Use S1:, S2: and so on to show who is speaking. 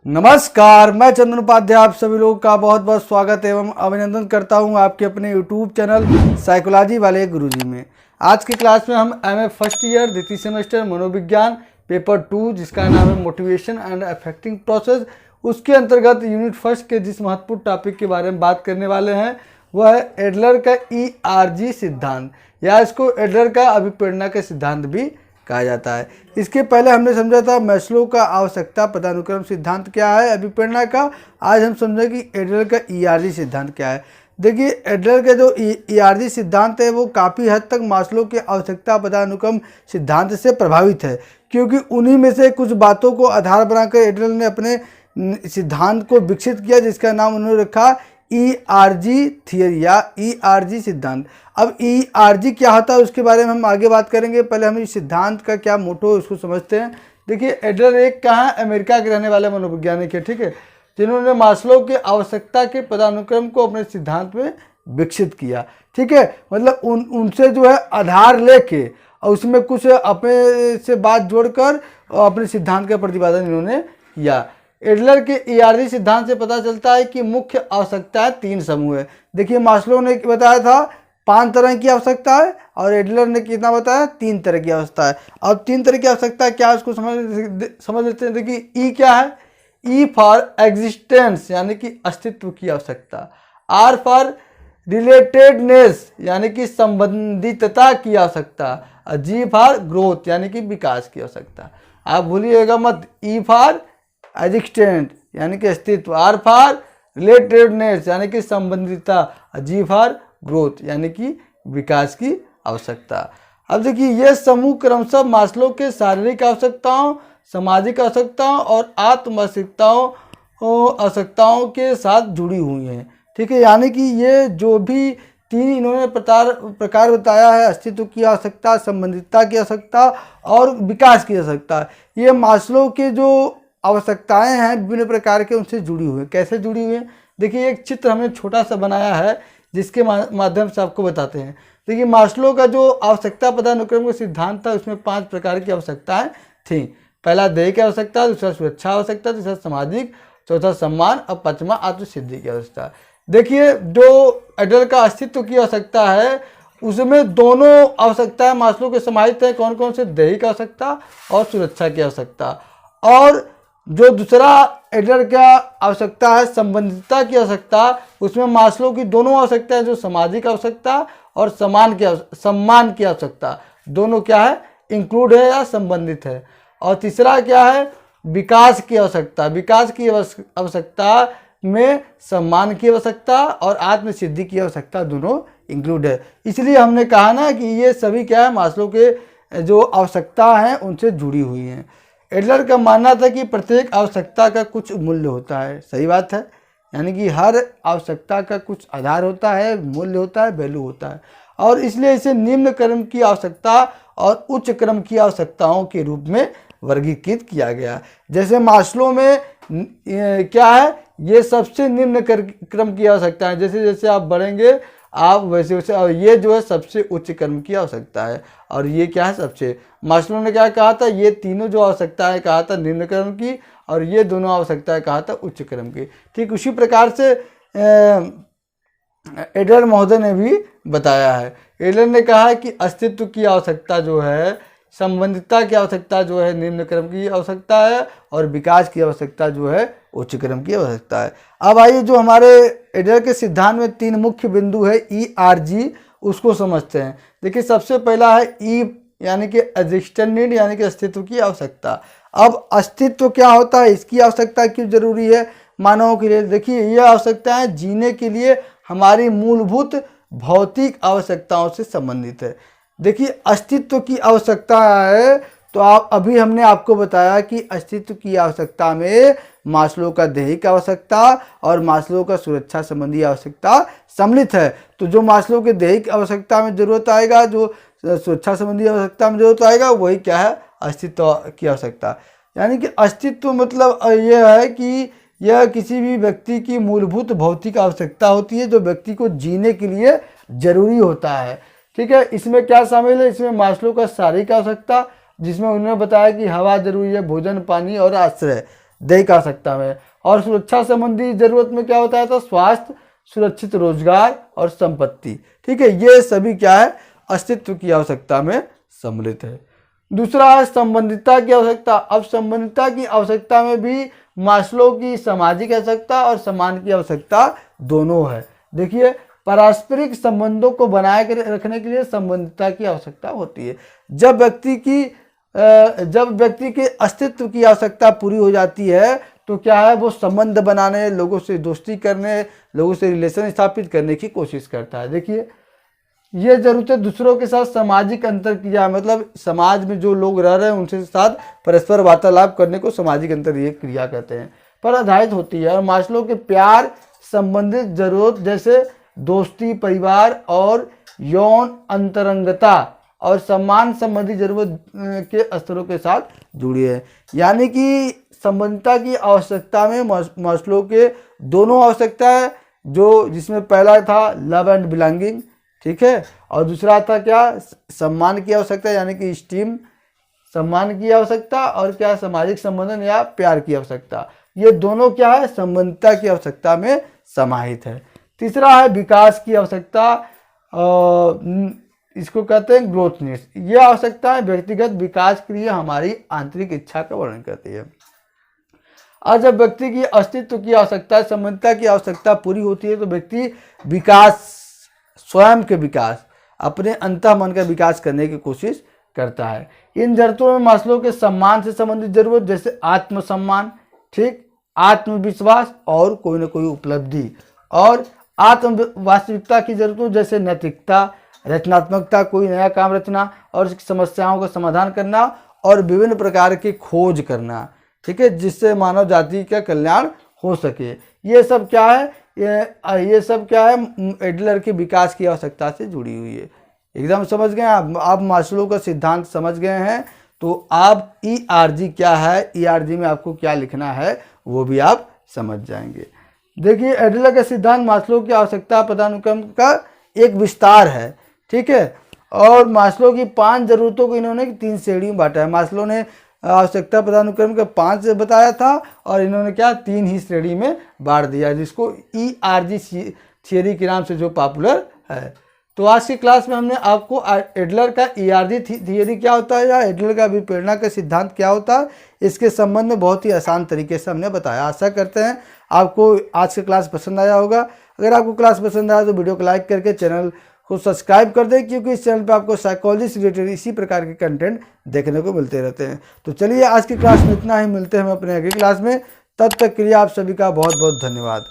S1: नमस्कार, मैं चंदन उपाध्याय आप सभी लोगों का बहुत बहुत स्वागत एवं अभिनंदन करता हूं आपके अपने YouTube चैनल साइकोलॉजी वाले गुरुजी में। आज की क्लास में हम एमए फर्स्ट ईयर द्वितीय सेमेस्टर मनोविज्ञान पेपर 2 जिसका नाम है मोटिवेशन एंड अफेक्टिंग प्रोसेस, उसके अंतर्गत यूनिट फर्स्ट के जिस महत्वपूर्ण टॉपिक के बारे में बात करने वाले हैं वह है एडलर का ERG सिद्धांत, या इसको एडलर का अभिप्रेरणा का सिद्धांत भी कहा जाता है। इसके पहले हमने समझा था मैस्लो का आवश्यकता पदानुक्रम सिद्धांत क्या है अभिप्रेरणा का। आज हम समझें कि एडलर का ERG सिद्धांत क्या है। देखिए, एडलर का जो ERG सिद्धांत है वो काफ़ी हद तक मैस्लो के आवश्यकता पदानुक्रम सिद्धांत से प्रभावित है, क्योंकि उन्हीं में से कुछ बातों को आधार बनाकर एडलर ने अपने सिद्धांत को विकसित किया, जिसका नाम उन्होंने रखा ERG थियरी या ERG सिद्धांत। अब ERG क्या होता है उसके बारे में हम आगे बात करेंगे। पहले हम इस सिद्धांत का क्या मोटो है उसको समझते हैं। देखिए, एडलर एक कहाँ अमेरिका के रहने वाले मनोवैज्ञानिक है, ठीक है, जिन्होंने मैस्लो के आवश्यकता के पदानुक्रम को अपने सिद्धांत में विकसित किया, ठीक है। मतलब उनसे जो है आधार लेके और उसमें कुछ अपने से बात जोड़कर अपने सिद्धांत का प्रतिपादन इन्होंने किया। एडलर के ERG सिद्धांत से पता चलता है कि मुख्य आवश्यकताएं 3 समूह है। देखिए, मैस्लो ने बताया था 5 तरह की आवश्यकता है और एडलर ने कितना बताया 3 तरह की आवश्यकता है। अब 3 तरह की आवश्यकता क्या है उसको समझ लेते हैं। देखिए, E क्या है? E फॉर एग्जिस्टेंस यानी कि अस्तित्व की आवश्यकता, R फॉर रिलेटेडनेस यानी कि संबंधितता की आवश्यकता, और G फॉर ग्रोथ यानी कि विकास की आवश्यकता। आप भूलिएगा मत, E फॉर एग्जिस्टेंट यानी कि अस्तित्व, R फॉर रिलेटेडनेस यानी कि संबंधितता, G फॉर ग्रोथ यानी कि विकास की आवश्यकता। अब देखिए, ये समूह क्रमशः मैस्लो के शारीरिक आवश्यकताओं, सामाजिक आवश्यकताओं और आवश्यकताओं के साथ जुड़ी हुई हैं, ठीक है। यानी कि ये जो भी 3 इन्होंने प्रकार बताया है, अस्तित्व की आवश्यकता, संबंधितता की आवश्यकता और विकास की आवश्यकता, ये मैस्लो के जो आवश्यकताएं हैं विभिन्न प्रकार के उनसे जुड़ी हुई हैं। कैसे जुड़ी हुई हैं? देखिए, एक चित्र हमने छोटा सा बनाया है जिसके माध्यम से आपको बताते हैं। देखिए, मैस्लो का जो आवश्यकता पदानुक्रम का सिद्धांत था उसमें 5 प्रकार की आवश्यकताएं थी। पहला देह की आवश्यकता, दूसरा सुरक्षा आवश्यकता, तीसरा सामाजिक, चौथा सम्मान और 5वां आत्मसिद्धि की आवश्यकता। देखिए, जो एडलर का अस्तित्व की आवश्यकता है उसमें दोनों आवश्यकताएं मैस्लो के समाहित हैं। कौन कौन से? दैहिक आवश्यकता और सुरक्षा की आवश्यकता। और जो दूसरा एडलर का आवश्यकता है संबंधितता की आवश्यकता, उसमें मैस्लो की दोनों आवश्यकताएं, जो सामाजिक आवश्यकता और सम्मान की आवश्यकता, दोनों क्या है? इंक्लूड है या संबंधित है। और तीसरा क्या है? विकास की आवश्यकता। विकास की आवश्यकता में सम्मान की आवश्यकता और आत्मसिद्धि की आवश्यकता दोनों इंक्लूड है। इसलिए हमने कहा ना कि ये सभी क्या है, मैस्लो के जो आवश्यकता हैं उनसे जुड़ी हुई हैं। एडलर का मानना था कि प्रत्येक आवश्यकता का कुछ मूल्य होता है। सही बात है, यानी कि हर आवश्यकता का कुछ आधार होता है, मूल्य होता है, वैल्यू होता है, और इसलिए इसे निम्न क्रम की आवश्यकता और उच्च क्रम की आवश्यकताओं के रूप में वर्गीकृत किया गया। जैसे मैस्लो में क्या है, ये सबसे निम्न क्रम की आवश्यकता है। जैसे जैसे आप बढ़ेंगे आप वैसे वैसे, और ये जो है सबसे उच्च क्रम की आवश्यकता है, और ये क्या है सबसे। मैस्लो ने क्या कहा था? ये तीनों जो आवश्यकता है कहा था निम्न क्रम की, और ये दोनों आवश्यकताएं कहा था उच्च क्रम की। ठीक उसी प्रकार से एडलर महोदय ने भी बताया है। एडलर ने कहा कि अस्तित्व की आवश्यकता जो है, संबंधितता की आवश्यकता जो है निम्न क्रम की आवश्यकता है, और विकास की आवश्यकता जो है उच्च क्रम की आवश्यकता है। अब आइए, जो हमारे एडलर के सिद्धांत में 3 मुख्य बिंदु है ERG, उसको समझते हैं। देखिए, सबसे पहला है E यानी कि एग्जिस्टेंस नीड यानी कि अस्तित्व की आवश्यकता। अब अस्तित्व क्या होता है, इसकी आवश्यकता क्यों जरूरी है मानवों के लिए? देखिए, यह आवश्यकताएं जीने के लिए हमारी मूलभूत भौतिक आवश्यकताओं से संबंधित है। देखिए, अस्तित्व की आवश्यकता है तो अभी हमने आपको बताया कि अस्तित्व की आवश्यकता में मैस्लो का दैहिक आवश्यकता और मैस्लो का सुरक्षा संबंधी आवश्यकता सम्मिलित है। तो जो मैस्लो के दैहिक आवश्यकता में जरूरत आएगा, जो सुरक्षा संबंधी आवश्यकता में जरूरत आएगा, वही क्या है? अस्तित्व की आवश्यकता। यानी कि अस्तित्व मतलब यह है कि यह किसी भी व्यक्ति की मूलभूत भौतिक आवश्यकता होती है जो व्यक्ति को जीने के लिए जरूरी होता है, ठीक है। इसमें क्या शामिल है? इसमें मैस्लो का शारीरिक आवश्यकता, जिसमें उन्होंने बताया कि हवा जरूरी है, भोजन, पानी और आश्रय, दैहिक आवश्यकता में। और सुरक्षा संबंधी जरूरत में क्या होता है, तो स्वास्थ्य, सुरक्षित रोजगार और संपत्ति। ठीक है, ये सभी क्या है, अस्तित्व की आवश्यकता में सम्मिलित है। दूसरा है संबंधितता की आवश्यकता। अब संबंधितता की आवश्यकता में भी मास्लो की सामाजिक आवश्यकता और सम्मान की आवश्यकता दोनों है। देखिए, पारस्परिक संबंधों को बनाए रखने के लिए संबंधितता की आवश्यकता होती है। जब व्यक्ति के अस्तित्व की आवश्यकता पूरी हो जाती है तो क्या है, वो संबंध बनाने, लोगों से दोस्ती करने, लोगों से रिलेशन स्थापित करने की कोशिश करता है। देखिए, ये जरूरतें दूसरों के साथ सामाजिक अंतर क्रिया, मतलब समाज में जो लोग रह रहे हैं उनके साथ परस्पर वार्तालाप करने को सामाजिक अंतर ये क्रिया कहते हैं, पर आधारित होती है। और मास्लो के प्यार संबंधित जरूरत जैसे दोस्ती, परिवार और यौन अंतरंगता और सम्मान संबंधी जरूरत के स्तरों के साथ जुड़ी है। यानी कि संबंधता की आवश्यकता में मास्लो के दोनों आवश्यकता है, जो जिसमें पहला था लव एंड बिलोंगिंग, ठीक है, और दूसरा था क्या, सम्मान की आवश्यकता, यानी कि स्टीम, सम्मान की आवश्यकता, और क्या, सामाजिक संबंधन या प्यार की आवश्यकता। ये दोनों क्या है, संबंधता की आवश्यकता में समाहित है। तीसरा है विकास की आवश्यकता, इसको कहते हैं ग्रोथ नीड्स। ये आवश्यकताएं व्यक्तिगत विकास के लिए हमारी आंतरिक इच्छा का वर्णन करती है। और जब व्यक्ति की अस्तित्व की आवश्यकता, संबंधता की आवश्यकता पूरी होती है तो व्यक्ति विकास, स्वयं के विकास, अपने अंतःमन का विकास करने की कोशिश करता है। इन जरूरतों में मास्लो के सम्मान से संबंधित जरूरत जैसे आत्मसम्मान, ठीक, आत्मविश्वास और कोई ना कोई उपलब्धि, और आत्म वास्तविकता की जरूरतों जैसे नैतिकता, रचनात्मकता, कोई नया काम रचना और समस्याओं का समाधान करना और विभिन्न प्रकार की खोज करना, ठीक है, जिससे मानव जाति का कल्याण हो सके। ये सब क्या है, ये सब क्या है, एडलर के विकास की आवश्यकता से जुड़ी हुई है। एकदम समझ गए आप मास्लो का सिद्धांत समझ गए हैं, तो आप ERG क्या है, ERG में आपको क्या लिखना है वो भी आप समझ जाएंगे। देखिए, एडलर का सिद्धांत मास्लो की आवश्यकता पदानुक्रम का एक विस्तार है, ठीक है, और मास्लो की 5 जरूरतों को इन्होंने 3 श्रेणी में बांटा है। मास्लो ने आवश्यकता पदानुक्रम के 5 बताया था और इन्होंने क्या 3 ही श्रेणी में बांट दिया, जिसको ERG थियरी के नाम से जो पॉपुलर है। तो आज की क्लास में हमने आपको एडलर का ERG थियरी क्या होता है या एडलर का अभिप्रेरणा का सिद्धांत क्या होता है, इसके संबंध में बहुत ही आसान तरीके से हमने बताया। आशा करते हैं आपको आज की क्लास पसंद आया होगा। अगर आपको क्लास पसंद आया तो वीडियो को लाइक करके चैनल को सब्सक्राइब कर दें, क्योंकि इस चैनल पे आपको साइकोलॉजी से रिलेटेड इसी प्रकार के कंटेंट देखने को मिलते रहते हैं। तो चलिए, आज की क्लास में इतना ही, मिलते हैं हम अपने अगली क्लास में। तब तक के लिए आप सभी का बहुत बहुत धन्यवाद।